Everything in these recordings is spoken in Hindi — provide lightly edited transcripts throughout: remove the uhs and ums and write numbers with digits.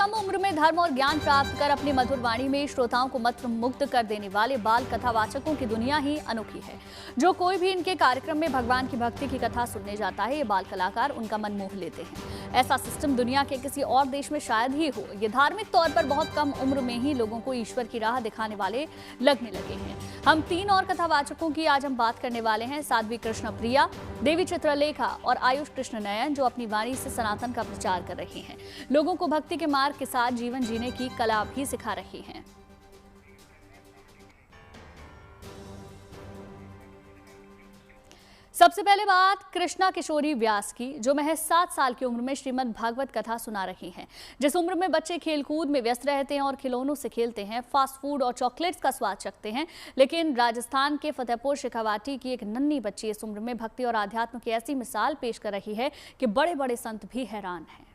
कम उम्र में धर्म और ज्ञान प्राप्त कर अपनी मधुर वाणी में श्रोताओं को मंत्रमुग्ध कर देने वाले बाल कथावाचकों की दुनिया ही अनोखी है। जो कोई भी इनके कार्यक्रम में भगवान की भक्ति की कथा सुनने जाता है, ये बाल कलाकार उनका मन मोह लेते हैं। ऐसा सिस्टम दुनिया के किसी और देश में शायद ही हो। ये धार्मिक तौर पर बहुत कम उम्र में ही लोगों को ईश्वर की राह दिखाने वाले लगने लगे हैं। हम 3 और कथावाचकों की आज हम बात करने वाले हैं। साध्वी कृष्ण प्रिया, देवी चित्रलेखा और आयुष कृष्ण नयन, जो अपनी वाणी से सनातन का प्रचार कर रही हैं। लोगों को भक्ति के मार्ग के साथ जीवन जीने की कला भी सिखा रही हैं। सबसे पहले बात कृष्णा किशोरी व्यास की, जो महज 7 साल की उम्र में श्रीमद् भागवत कथा सुना रही हैं। जिस उम्र में बच्चे खेलकूद में व्यस्त रहते हैं और खिलौनों से खेलते हैं, फास्ट फूड और चॉकलेट्स का स्वाद चखते हैं, लेकिन राजस्थान के फतेहपुर शेखावाटी की एक नन्ही बच्ची इस उम्र में भक्ति और आध्यात्म की ऐसी मिसाल पेश कर रही है कि बड़े बड़े संत भी हैरान हैं।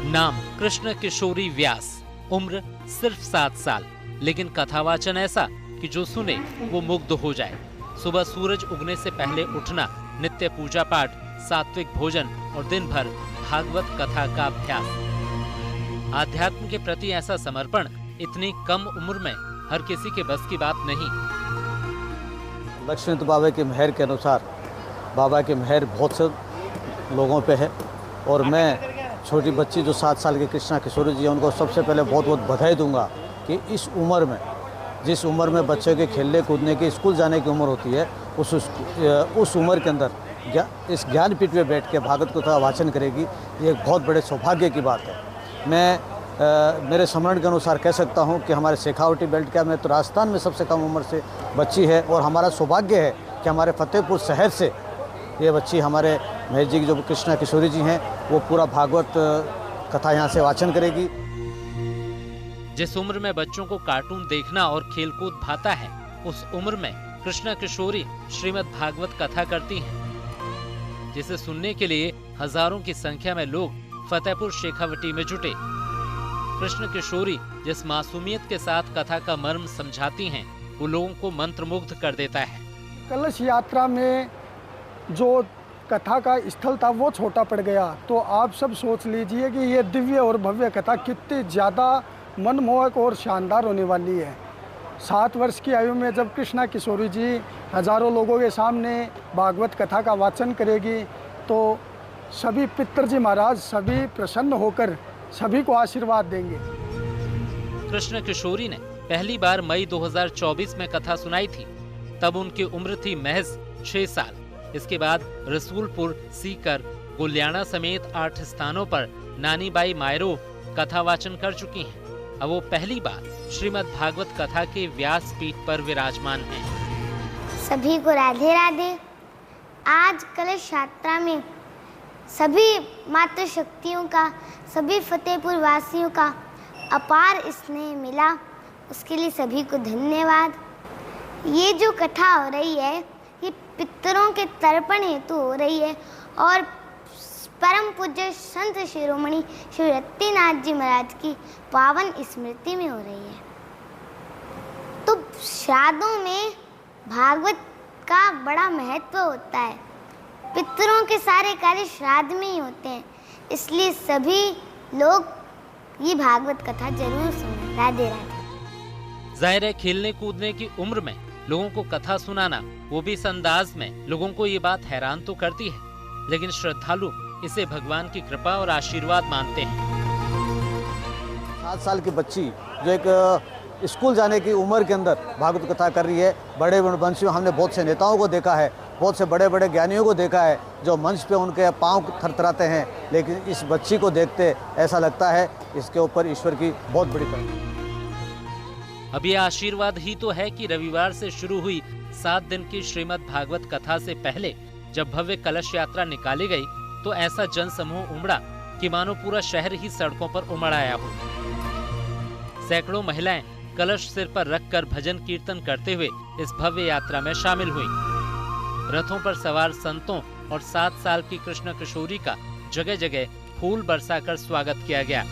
नाम कृष्ण किशोरी व्यास, उम्र सिर्फ 7 साल, लेकिन कथावाचन ऐसा कि जो सुने वो मुग्ध हो जाए। सुबह सूरज उगने से पहले उठना, नित्य पूजा पाठ, सात्विक भोजन और दिन भर भागवत कथा का अभ्यास। आध्यात्म के प्रति ऐसा समर्पण इतनी कम उम्र में हर किसी के बस की बात नहीं। लक्ष्मण बाबा की मेहर के अनुसार, बाबा की मेहर बहुत से लोगों पे है, और मैं छोटी बच्ची जो 7 साल की कृष्णा किशोरी जी हैं, उनको सबसे पहले बहुत बहुत बधाई दूंगा कि इस उम्र में, जिस उम्र में बच्चे के खेलने कूदने की, स्कूल जाने की उम्र होती है, उस उम्र के अंदर इस ज्ञानपीठ में बैठ के भागवत कथा वाचन करेगी, ये एक बहुत बड़े सौभाग्य की बात है। मैं मेरे स्मरण के अनुसार कह सकता हूँ कि हमारे शेखावटी बेल्ट का, मैं तो राजस्थान में सबसे कम उम्र से बच्ची है, और हमारा सौभाग्य है कि हमारे फतेहपुर शहर से ये बच्ची, हमारे महेश जी की जो कृष्णा किशोरी जी हैं, वो पूरा भागवत कथा यहाँ से वाचन करेगी। जिस उम्र में बच्चों को कार्टून देखना और खेलकूद भाता है, उस उम्र में कृष्णा किशोरी श्रीमद् भागवत कथा करती हैं, जिसे सुनने के लिए हजारों की संख्या में लोग फतेहपुर शेखावटी में जुटे। कृष्ण किशोरी जिस मासूमियत के साथ कथा का मर्म समझाती हैं, वो लोगों को मंत्रमुग्ध कर देता है। कलश यात्रा में जो कथा का स्थल था वो छोटा पड़ गया, तो आप सब सोच लीजिए कि ये दिव्य और भव्य कथा कितनी ज़्यादा मनमोहक और शानदार होने वाली है। 7 वर्ष की आयु में जब कृष्णा किशोरी जी हजारों लोगों के सामने भागवत कथा का वाचन करेगी, तो सभी पितृजी महाराज सभी प्रसन्न होकर सभी को आशीर्वाद देंगे। कृष्ण किशोरी ने पहली बार मई 2024 में कथा सुनाई थी। तब उनकी उम्र थी महज 6 साल। इसके बाद रसूलपुर, सीकर, गुलियाना समेत 8 स्थानों पर नानी बाई मायरो कथा वाचन कर चुकी हैं। अब वो पहली बार श्रीमद् भागवत कथा के व्यास पीठ पर विराजमान हैं। सभी को राधे राधे। आज कलश यात्रा में सभी मातृशक्तियों का, सभी फतेहपुर वासियों का अपार स्नेह मिला, उसके लिए सभी को धन्यवाद। ये जो कथा हो रही है, ये पितरों के तर्पण हेतु हो रही है, और परम पूज्य संत शिरोमणि श्री रत्तीनाथ जी महाराज की पावन स्मृति में हो रही है। तो श्राद्धों में भागवत का बड़ा महत्व होता है। पितरों के सारे कार्य श्राद्ध में ही होते हैं, इसलिए सभी लोग ये भागवत कथा जरूर सुनें। राधे राधे। जाहिर है, खेलने कूदने की उम्र में लोगों को कथा सुनाना, वो भी इस अंदाज में, लोगों को ये बात हैरान तो करती है, लेकिन श्रद्धालु इसे भगवान की कृपा और आशीर्वाद मानते हैं। 7 साल की बच्ची जो एक स्कूल जाने की उम्र के अंदर भागवत कथा कर रही है। बड़े वंशियों, हमने बहुत से नेताओं को देखा है, बहुत से बड़े बड़े ज्ञानियों को देखा है, जो मंच पे उनके पांव थरथराते हैं, लेकिन इस बच्ची को देखते ऐसा लगता है इसके ऊपर ईश्वर की बहुत बड़ी कृपा। अब ये आशीर्वाद ही तो है कि रविवार से शुरू हुई 7 दिन की श्रीमद् भागवत कथा से पहले जब भव्य कलश यात्रा निकाली गई, तो ऐसा जन समूह उमड़ा कि मानो पूरा शहर ही सड़कों पर उमड़ आया हो। सैकड़ों महिलाएं कलश सिर पर रखकर भजन कीर्तन करते हुए इस भव्य यात्रा में शामिल हुई। रथों पर सवार संतों और 7 साल की कृष्ण किशोरी का जगह जगह फूल बरसाकर स्वागत किया गया।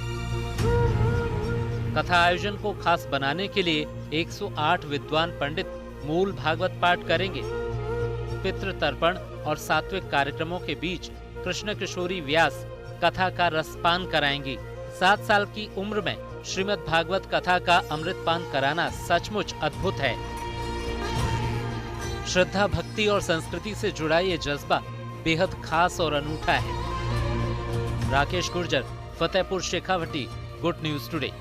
कथा आयोजन को खास बनाने के लिए 108 विद्वान पंडित मूल भागवत पाठ करेंगे। पितृ तर्पण और सात्विक कार्यक्रमों के बीच कृष्ण किशोरी व्यास कथा का रसपान कराएंगी। 7 साल की उम्र में श्रीमद् भागवत कथा का अमृतपान कराना सचमुच अद्भुत है। श्रद्धा, भक्ति और संस्कृति से जुड़ा ये जज्बा बेहद खास और अनूठा है। Rakesh Gurjar, Fatehpur Shekhawati, good news today.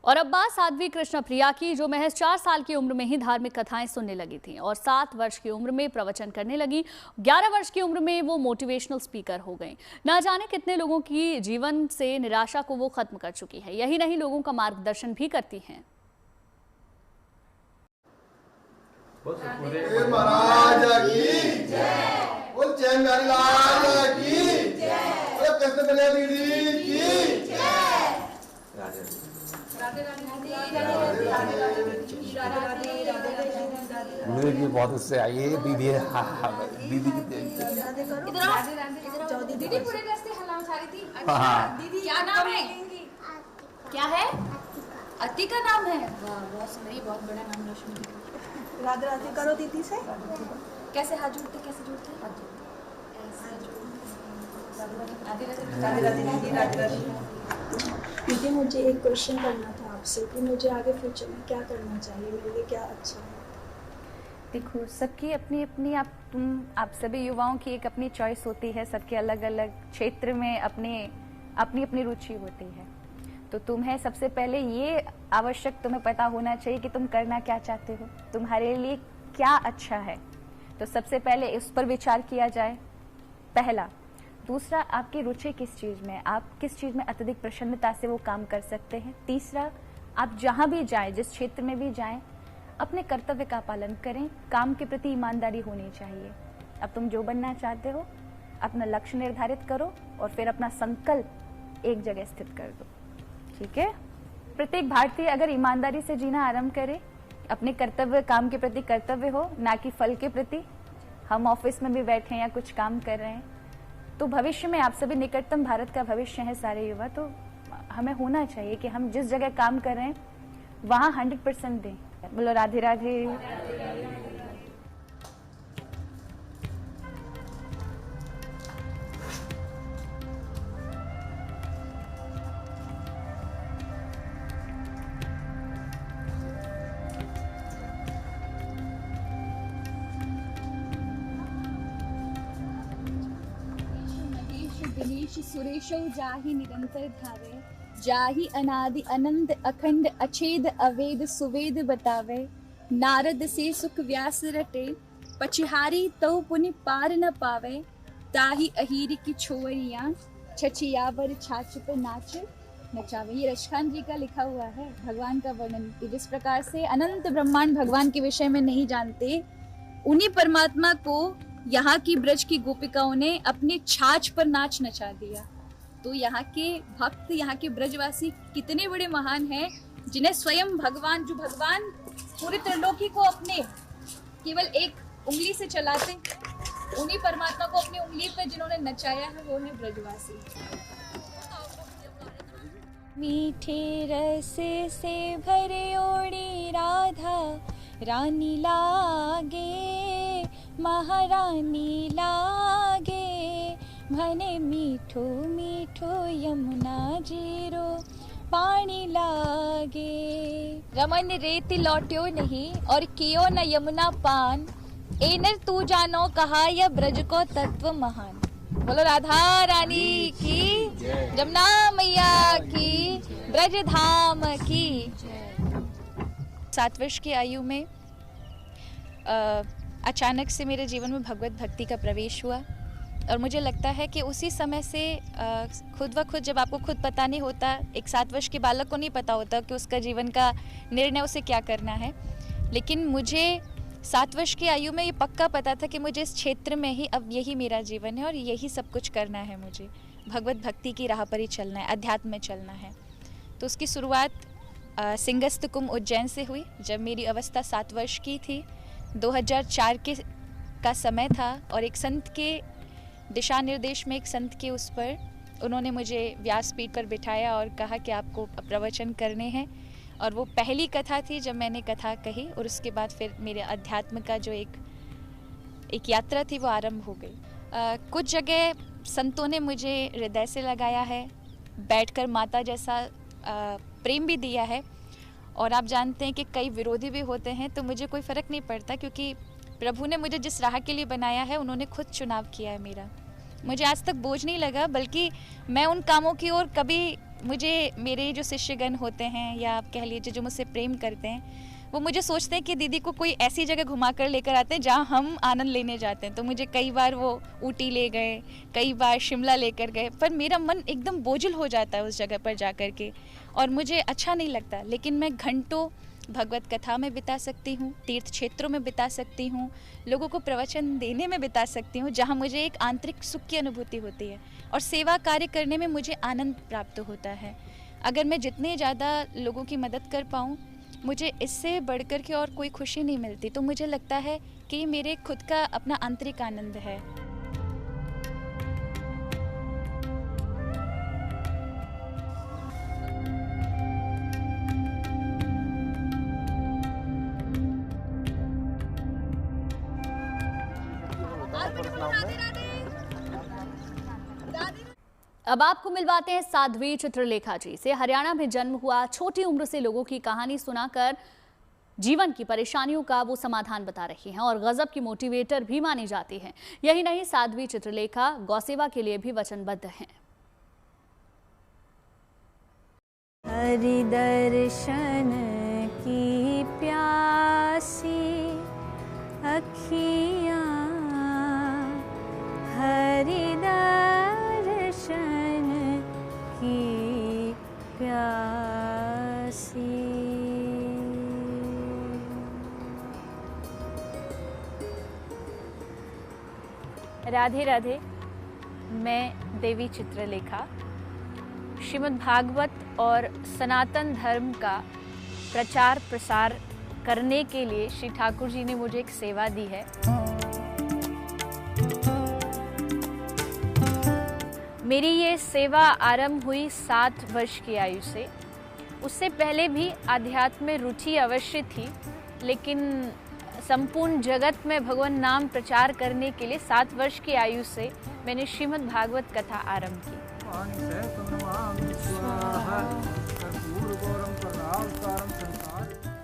और अब बात साध्वी कृष्ण प्रिया की, जो महज 4 साल की उम्र में ही धार्मिक कथाएं सुनने लगी थी और 7 वर्ष की उम्र में प्रवचन करने लगी। 11 वर्ष की उम्र में वो मोटिवेशनल स्पीकर हो गई। ना जाने कितने लोगों की जीवन से निराशा को वो खत्म कर चुकी है। यही नहीं, लोगों का मार्गदर्शन भी करती हैं। मेरे भी बहुत उससे आई है दीदी है। दीदी दीदी पूरे रास्ते हला उठा रही थी। हाँ। दीदी क्या नाम है? क्या है? अतिका नाम है। वाह बहुत सुंदरी, बहुत बड़ा नाम रोशन किया। राधे राधे करो दीदी से। कैसे हाथ जोड़ते? कैसे जोड़ते? राधे राधे दीदी, राधे राधे। दीदी मुझे एक क्वेश्चन करना था आपसे कि मुझे आगे फ्यूचर में क्या करना चाहिए, मेरे लिए क्या अच्छा है। देखो, सबकी अपनी अपनी आप सभी युवाओं की एक अपनी चॉइस होती है। सबके अलग अलग क्षेत्र में अपनी अपनी रुचि होती है। तो तुम्हें सबसे पहले ये आवश्यक तुम्हें पता होना चाहिए कि तुम करना क्या चाहते हो, तुम्हारे लिए क्या अच्छा है। तो सबसे पहले इस पर विचार किया जाए, पहला। दूसरा, आपकी रुचि किस चीज़ में, आप किस चीज़ में अत्यधिक प्रसन्नता से वो काम कर सकते हैं। तीसरा, आप जहाँ भी जाएं, जिस क्षेत्र में भी जाएं, अपने कर्तव्य का पालन करें। काम के प्रति ईमानदारी होनी चाहिए। अब तुम जो बनना चाहते हो, अपना लक्ष्य निर्धारित करो और फिर अपना संकल्प एक जगह स्थित कर दो। ठीक है? प्रत्येक भारतीय अगर ईमानदारी से जीना आरंभ करे, अपने कर्तव्य, काम के प्रति कर्तव्य हो, ना कि फल के प्रति। हम ऑफिस में भी बैठे हैं या कुछ काम कर रहे हैं, तो भविष्य में आप सभी निकटतम भारत का भविष्य है सारे युवा। तो हमें होना चाहिए कि हम जिस जगह काम कर रहे हैं वहाँ 100% दें। बोलो राधे राधे। गणेश सुरेशो जाहि निरंतर धावे, जाहि अनादि अनंत अखंड अछेद अवेद सुवेद बतावे। नारद से सुख व्यास रटे, पछहारी तो पुनि पार न पावे। ताहि अहीर की छोरियां, छछियावर छाछ पे नाच नचावे। ये रशखान जी का लिखा हुआ है भगवान का वर्णन। जिस प्रकार से अनंत ब्रह्मांड भगवान के विषय में नहीं जानते, उन्हीं परमात्मा को यहाँ की ब्रज की गोपिकाओं ने अपने छाछ पर नाच नचा दिया। तो यहाँ के भक्त, यहाँ के ब्रजवासी कितने बड़े महान हैं, जिन्हें स्वयं भगवान, जो भगवान पूरे त्रिलोकी को अपने केवल एक उंगली से चलाते, उन्हीं परमात्मा को अपनी उंगली पर जिन्होंने नचाया है, वो है ब्रजवासी। मीठे रस से भरे ओड़ी राधा रानी लागे, महारानी लागे। भने मीठो मीठो यमुना जीरो पानी लागे। रमन रेत लौट्यो नहीं और कियो न यमुना पान, एनर तू जानो कहा यह ब्रज को तत्व महान। बोलो राधा रानी की, जमुना मैया की, ब्रज धाम की। 7 वर्ष की आयु में अचानक से मेरे जीवन में भगवत भक्ति का प्रवेश हुआ और मुझे लगता है कि उसी समय से खुद व खुद, जब आपको खुद पता नहीं होता, एक 7 वर्ष के बालक को नहीं पता होता कि उसका जीवन का निर्णय उसे क्या करना है, लेकिन मुझे 7 वर्ष की आयु में ये पक्का पता था कि मुझे इस क्षेत्र में ही अब यही मेरा जीवन है और यही सब कुछ करना है। मुझे भगवत भक्ति की राह पर ही चलना है, अध्यात्म में चलना है। तो उसकी शुरुआत सिंगस्त कुंभ उज्जैन से हुई। जब मेरी अवस्था 7 वर्ष की थी, 2004 का समय था और एक संत के दिशा निर्देश में, एक संत के उस पर उन्होंने मुझे व्यासपीठ पर बिठाया और कहा कि आपको प्रवचन करने हैं और वो पहली कथा थी जब मैंने कथा कही, और उसके बाद फिर मेरे अध्यात्म का जो एक यात्रा थी वो आरंभ हो गई। कुछ जगह संतों ने मुझे हृदय से लगाया है, बैठकर माता जैसा प्रेम भी दिया है, और आप जानते हैं कि कई विरोधी भी होते हैं, तो मुझे कोई फ़र्क नहीं पड़ता, क्योंकि प्रभु ने मुझे जिस राह के लिए बनाया है उन्होंने खुद चुनाव किया है मेरा। मुझे आज तक बोझ नहीं लगा, बल्कि मैं उन कामों की ओर कभी, मुझे मेरे जो शिष्यगण होते हैं या आप कह लीजिए जो मुझसे प्रेम करते हैं, वो मुझे सोचते हैं कि दीदी को कोई ऐसी जगह घुमा कर लेकर आते हैं जहाँ हम आनंद लेने जाते हैं। तो मुझे कई बार वो ऊटी ले गए, कई बार शिमला लेकर गए, पर मेरा मन एकदम बोझिल हो जाता है उस जगह पर जा कर के, और मुझे अच्छा नहीं लगता। लेकिन मैं घंटों भगवत कथा में बिता सकती हूँ, तीर्थ क्षेत्रों में बिता सकती हूँ, लोगों को प्रवचन देने में बिता सकती हूँ, जहाँ मुझे एक आंतरिक सुख की अनुभूति होती है, और सेवा कार्य करने में मुझे आनंद प्राप्त होता है। अगर मैं जितने ज़्यादा लोगों की मदद कर पाऊँ, मुझे इससे बढ़कर के और कोई खुशी नहीं मिलती। तो मुझे लगता है कि ये मेरे खुद का अपना आंतरिक आनंद है। अब आपको मिलवाते हैं साध्वी चित्रलेखा जी से। हरियाणा में जन्म हुआ, छोटी उम्र से लोगों की कहानी सुनाकर जीवन की परेशानियों का वो समाधान बता रही हैं और गजब की मोटिवेटर भी मानी जाती हैं। यही नहीं, साध्वी चित्रलेखा गौसेवा के लिए भी वचनबद्ध हैं। हरि दर्शन की प्यासी अखियाँ, हरि दर्शन की प्यासी। राधे राधे। मैं देवी चित्रलेखा श्रीमद् भागवत और सनातन धर्म का प्रचार प्रसार करने के लिए श्री ठाकुर जी ने मुझे एक सेवा दी है। मेरी ये सेवा आरंभ हुई 7 वर्ष की आयु से। उससे पहले भी आध्यात्म में रुचि अवश्य थी, लेकिन संपूर्ण जगत में भगवान नाम प्रचार करने के लिए 7 वर्ष की आयु से मैंने श्रीमद् भागवत कथा आरंभ की।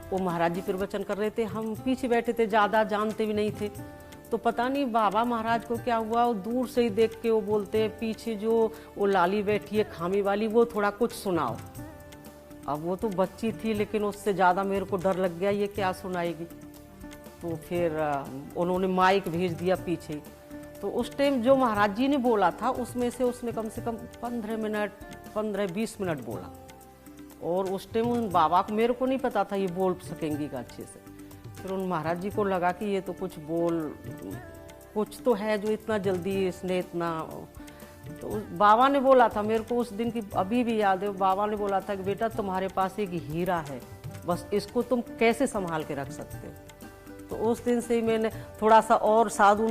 वो महाराज जी प्रवचन कर रहे थे, हम पीछे बैठे थे, ज़्यादा जानते भी नहीं थे। तो पता नहीं बाबा महाराज को क्या हुआ, वो दूर से ही देख के वो बोलते हैं, पीछे जो वो लाली बैठी है खामी वाली, वो थोड़ा कुछ सुनाओ। अब वो तो बच्ची थी, लेकिन उससे ज़्यादा मेरे को डर लग गया, ये क्या सुनाएगी। तो फिर उन्होंने माइक भेज दिया पीछे। तो उस टाइम जो महाराज जी ने बोला था उसमें से उसने कम से कम 15-20 मिनट बोला, और उस टाइम उन बाबा को, मेरे को नहीं पता था ये बोल सकेंगी का अच्छे से। फिर उन महाराज जी को लगा कि ये तो कुछ तो है जो इतना जल्दी इसने इतना। तो बाबा ने बोला था, मेरे को उस दिन की अभी भी याद है, बाबा ने बोला था कि बेटा तुम्हारे पास एक हीरा है, बस इसको तुम कैसे संभाल के रख सकते हो। तो उस दिन से ही मैंने थोड़ा सा और साधु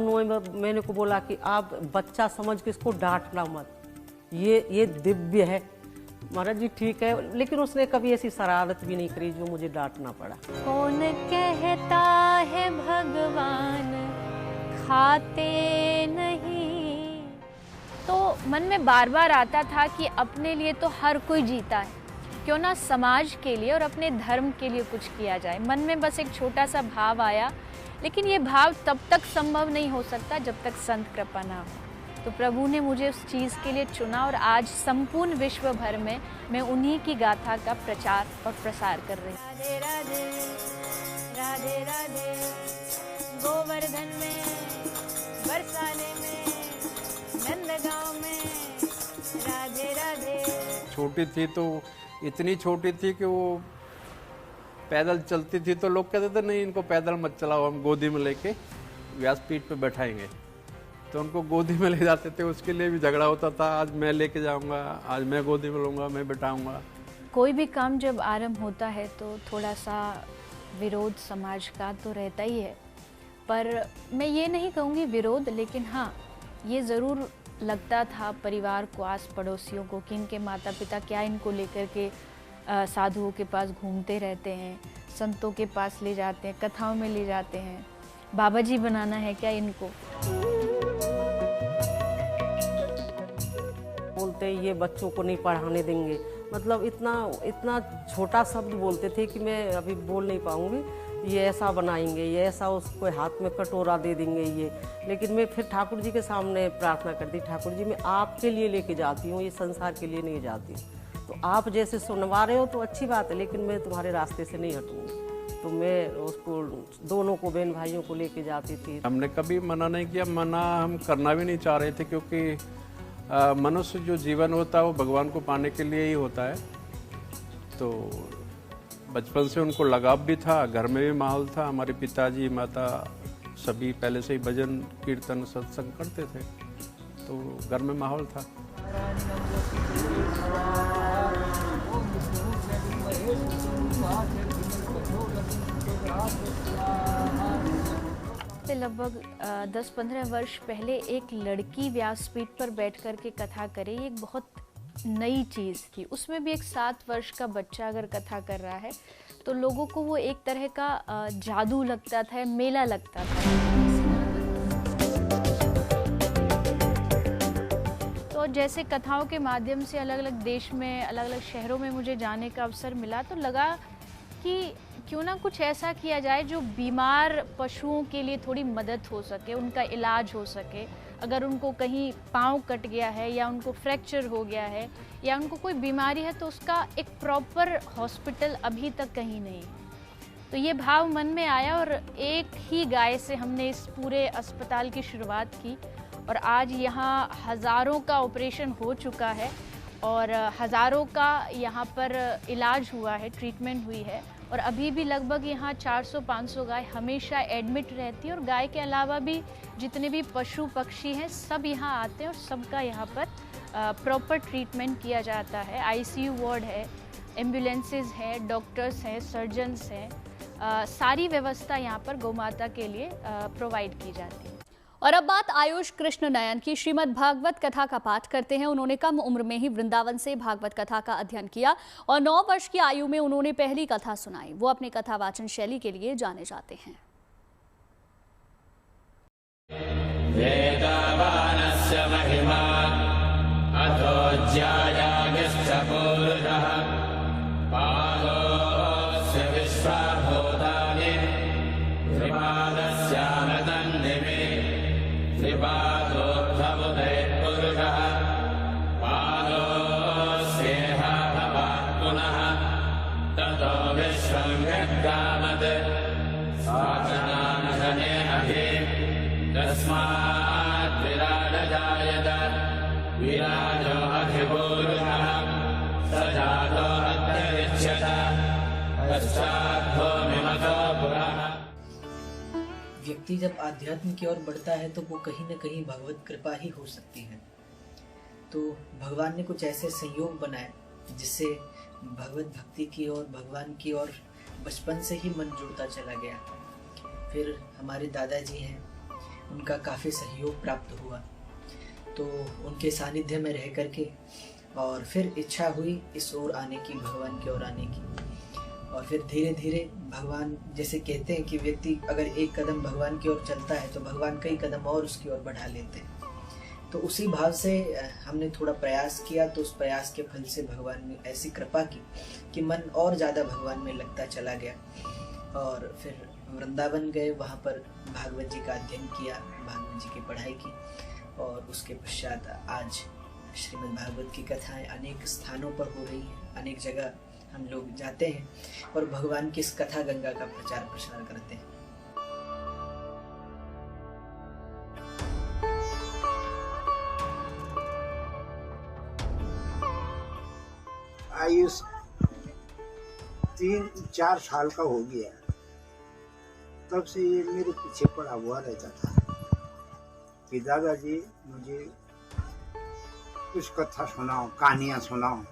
मैंने को बोला कि आप बच्चा समझ के इसको डांटना मत, ये दिव्य है। महाराज जी ठीक है, लेकिन उसने कभी ऐसी शरारत भी नहीं करी जो मुझे डांटना पड़ा। कौन कहता है भगवान खाते नहीं। तो मन में बार बार आता था कि अपने लिए तो हर कोई जीता है, क्यों ना समाज के लिए और अपने धर्म के लिए कुछ किया जाए। मन में बस एक छोटा सा भाव आया, लेकिन ये भाव तब तक संभव नहीं हो सकता जब तक संत कृपा ना हो। तो प्रभु ने मुझे उस चीज़ के लिए चुना, और आज संपूर्ण विश्व भर में मैं उन्हीं की गाथा का प्रचार और प्रसार कर रही हूँ। राधे राधे राधे राधे, गोवर्धन में, बरसाने में, नंदगांव में, राधे राधे। छोटी थी तो इतनी छोटी थी कि वो पैदल चलती थी, तो लोग कहते थे नहीं इनको पैदल मत चलाओ, हम गोदी में लेके व्यासपीठ पे बैठाएंगे। तो उनको गोदी में ले जाते थे, उसके लिए भी झगड़ा होता था, आज मैं लेके जाऊंगा, आज मैं गोदी में लूँगा, मैं बैठाऊंगा। कोई भी काम जब आरंभ होता है तो थोड़ा सा विरोध समाज का तो रहता ही है, पर मैं ये नहीं कहूँगी विरोध, लेकिन हाँ ये ज़रूर लगता था परिवार को, आस पड़ोसियों को, कि इनके माता पिता क्या इनको लेकर के साधुओं के पास घूमते रहते हैं, संतों के पास ले जाते हैं, कथाओं में ले जाते हैं। बाबा जी बनाना है क्या इनको? बोलते ये बच्चों को नहीं पढ़ाने देंगे, मतलब इतना छोटा शब्द बोलते थे कि मैं अभी बोल नहीं पाऊंगी। ये ऐसा बनाएंगे, ये ऐसा, उसको हाथ में कटोरा दे देंगे ये। लेकिन मैं फिर ठाकुर जी के सामने प्रार्थना करती, ठाकुर जी मैं आपके लिए लेके जाती हूँ, ये संसार के लिए नहीं जाती। तो आप जैसे सुनवा रहे हो तो अच्छी बात है, लेकिन मैं तुम्हारे रास्ते से नहीं हटूंगी। तो मैं उसको दोनों को, बहन भाइयों को लेके जाती थी। हमने कभी मना नहीं किया, मना हम करना भी नहीं चाह रहे थे, क्योंकि मनुष्य जो जीवन होता है वो भगवान को पाने के लिए ही होता है। तो बचपन से उनको लगाव भी था, घर में भी माहौल था। हमारे पिताजी, माता सभी पहले से ही भजन कीर्तन सत्संग करते थे, तो घर में माहौल था। लगभग 10-15 वर्ष पहले एक लड़की व्यासपीठ पर बैठ कर के कथा करे, ये एक बहुत नई चीज़ थी। उसमें भी एक 7 वर्ष का बच्चा अगर कथा कर रहा है तो लोगों को वो एक तरह का जादू लगता था, मेला लगता था। तो जैसे कथाओं के माध्यम से अलग अलग देश में, अलग अलग शहरों में मुझे जाने का अवसर मिला, तो लगा कि क्यों ना कुछ ऐसा किया जाए जो बीमार पशुओं के लिए थोड़ी मदद हो सके, उनका इलाज हो सके। अगर उनको कहीं पाँव कट गया है या उनको फ्रैक्चर हो गया है या उनको कोई बीमारी है तो उसका एक प्रॉपर हॉस्पिटल अभी तक कहीं नहीं। तो ये भाव मन में आया और एक ही गाय से हमने इस पूरे अस्पताल की शुरुआत की और आज यहाँ हज़ारों का ऑपरेशन हो चुका है और हज़ारों का यहाँ पर इलाज हुआ है, ट्रीटमेंट हुई है। और अभी भी लगभग यहाँ 400-500 गाय हमेशा एडमिट रहती है और गाय के अलावा भी जितने भी पशु पक्षी हैं सब यहाँ आते हैं और सबका यहाँ पर प्रॉपर ट्रीटमेंट किया जाता है। आईसीयू वार्ड है, एम्बुलेंसेज है, डॉक्टर्स हैं, सर्जन्स हैं, सारी व्यवस्था यहाँ पर गौमाता के लिए प्रोवाइड की जाती है। और अब बात आयुष कृष्ण नयन की। श्रीमद् भागवत कथा का पाठ करते हैं। उन्होंने कम उम्र में ही वृंदावन से भागवत कथा का अध्ययन किया और 9 वर्ष की आयु में उन्होंने पहली कथा सुनाई। वो अपनी कथा वाचन शैली के लिए जाने जाते हैं। वेदावानस्य महिमा अधोज्यायागश्च पूर्णः पादोऽस्य विश्वभूतानि त्रिपादस्यामृतन्निमे त्रिपादोऽर्थमुदयपुरुषः पादोऽस्येह भवात् पुनः ततो विश्वं यद्गामत् साचनानशने अभि तस्मात् विराजजायत विराजो अधिपूरुषः स जातो अत्यरिच्यत पश्चात् भूमिमतो पुरः। व्यक्ति जब आध्यात्म की ओर बढ़ता है तो वो कहीं न कहीं भगवत कृपा ही हो सकती है। तो भगवान ने कुछ ऐसे संयोग बनाए जिससे भगवत भक्ति की ओर, भगवान की ओर बचपन से ही मन जुड़ता चला गया। फिर हमारे दादाजी हैं, उनका काफ़ी सहयोग प्राप्त हुआ, तो उनके सानिध्य में रह करके और फिर इच्छा हुई इस ओर आने की, भगवान की ओर आने की। और फिर धीरे धीरे भगवान, जैसे कहते हैं कि व्यक्ति अगर एक कदम भगवान की ओर चलता है तो भगवान कई कदम और उसकी ओर बढ़ा लेते हैं। तो उसी भाव से हमने थोड़ा प्रयास किया, तो उस प्रयास के फल से भगवान ने ऐसी कृपा की कि मन और ज़्यादा भगवान में लगता चला गया। और फिर वृंदावन गए, वहाँ पर भागवत जी का अध्ययन किया, भागवत जी की पढ़ाई की और उसके पश्चात आज श्रीमद् भागवत की कथाएं अनेक स्थानों पर हो रही हैं, अनेक जगह हम लोग जाते हैं और भगवान की इस कथा गंगा का प्रचार प्रसार करते हैं। आयुष 3-4 साल का हो गया, तब से ये मेरे पीछे पड़ा हुआ रहता था कि दादाजी मुझे कुछ कथा सुनाओ, कहानियाँ सुनाओ।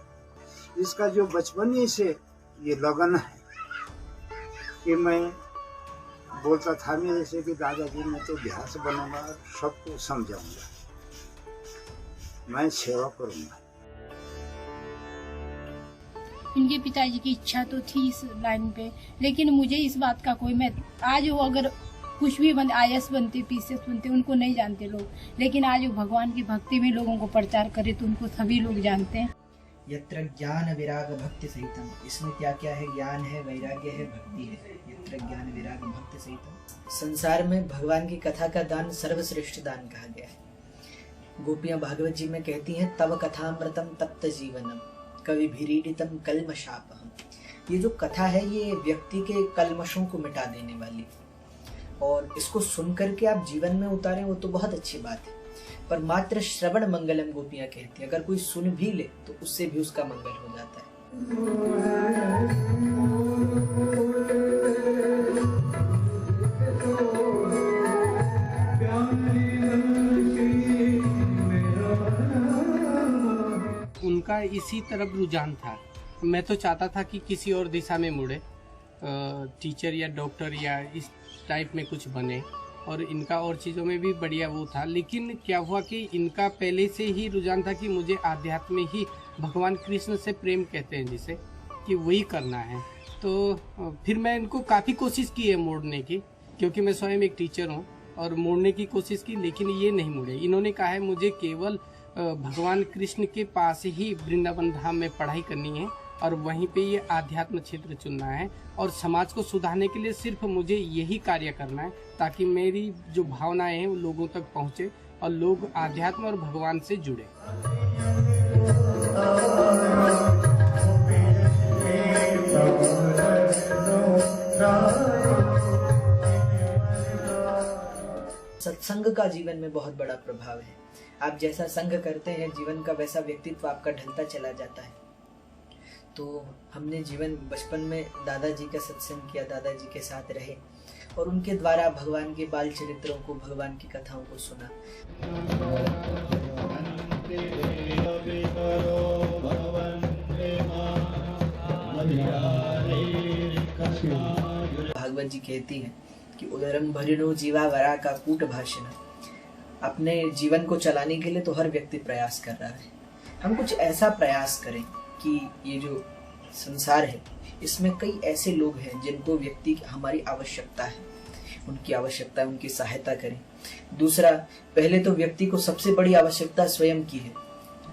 इसका जो बचपन ही से ये लगन है कि मैं बोलता था मेरे से कि दादाजी मैं तो अभ्यास बनूंगा, सबको समझाऊंगा, मैं सेवा करूंगा। इनके पिताजी की इच्छा तो थी इस लाइन पे, लेकिन मुझे इस बात का कोई, मैं आज वो अगर कुछ भी बन IAS बनते, PCS बनते, उनको नहीं जानते लोग, लेकिन आज वो भगवान की भक्ति में लोगों को प्रचार करे तो उनको सभी लोग जानते हैं। यत्र ज्ञान विराग भक्ति सहितम, इसमें क्या क्या है? ज्ञान है, वैराग्य है, भक्ति है। यत्र ज्ञान विराग भक्ति सहितम। संसार में भगवान की कथा का दान सर्वश्रेष्ठ दान कहा गया है। गोपियां भागवत जी में कहती हैं, तव कथामृतम तप्त जीवनम कवि भीरीडितम कल्मशापहम। ये जो कथा है ये व्यक्ति के कल्मशों को मिटा देने वाली, और इसको सुन करके आप जीवन में उतारें वो तो बहुत अच्छी बात है, पर मात्र श्रवण मंगलम गोपियां कहती हैं, अगर कोई सुन भी ले तो उससे भी उसका मंगल हो जाता है। उनका इसी तरफ रुझान था। मैं तो चाहता था कि किसी और दिशा में मुड़े, टीचर या डॉक्टर या इस टाइप में कुछ बने, और इनका और चीज़ों में भी बढ़िया वो था। लेकिन क्या हुआ कि इनका पहले से ही रुझान था कि मुझे आध्यात्म में ही, भगवान कृष्ण से प्रेम कहते हैं जिसे, कि वही करना है। तो फिर मैं इनको काफ़ी कोशिश की है मोड़ने की, क्योंकि मैं स्वयं एक टीचर हूँ, और मोड़ने की कोशिश की, लेकिन ये नहीं मुड़े। इन्होंने कहा है मुझे केवल भगवान कृष्ण के पास ही वृंदावन धाम में पढ़ाई करनी है, और वहीं पे ये आध्यात्म क्षेत्र चुनना है, और समाज को सुधारने के लिए सिर्फ मुझे यही कार्य करना है, ताकि मेरी जो भावनाएं हैं वो लोगों तक पहुँचे और लोग आध्यात्म और भगवान से जुड़े। सत्संग का जीवन में बहुत बड़ा प्रभाव है। आप जैसा संग करते हैं जीवन का वैसा व्यक्तित्व आपका ढलता चला जाता है। तो हमने बचपन में दादाजी का सत्संग किया, दादाजी के साथ रहे, और उनके द्वारा भगवान के बाल चरित्रों को, भगवान की कथाओं को सुना। भागवत जी कहती हैं कि उदरम भरिणो जीवा वरा का कूट भाषण। अपने जीवन को चलाने के लिए तो हर व्यक्ति प्रयास कर रहा है। हम कुछ ऐसा प्रयास करें कि ये जो संसार है इसमें कई ऐसे लोग हैं जिनको व्यक्ति हमारी आवश्यकता है, उनकी आवश्यकता है, उनकी सहायता करें। दूसरा, पहले तो व्यक्ति को सबसे बड़ी आवश्यकता स्वयं की है।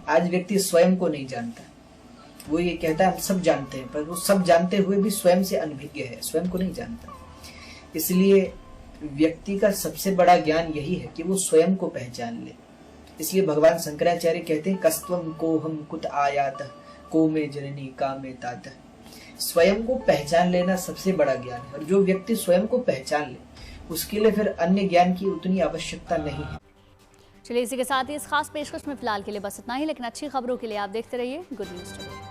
आज व्यक्ति स्वयं को नहीं जानता, वो ये कहता है हम सब जानते हैं, पर वो सब जानते हुए भी स्वयं से अनभिज्ञ है, स्वयं को नहीं जानता। इसलिए व्यक्ति का सबसे बड़ा ज्ञान यही है कि वो स्वयं को पहचान ले। इसलिए भगवान शंकराचार्य कहते हैं, कस्त्वम को हम कुत आयात को में जननी का में तात। स्वयं को पहचान लेना सबसे बड़ा ज्ञान है, और जो व्यक्ति स्वयं को पहचान ले उसके लिए फिर अन्य ज्ञान की उतनी आवश्यकता नहीं है। चलिए इसी के साथ ही इस खास पेशकश में फिलहाल के लिए बस इतना ही, लेकिन अच्छी खबरों के लिए आप देखते रहिए गुड न्यूज टुडे।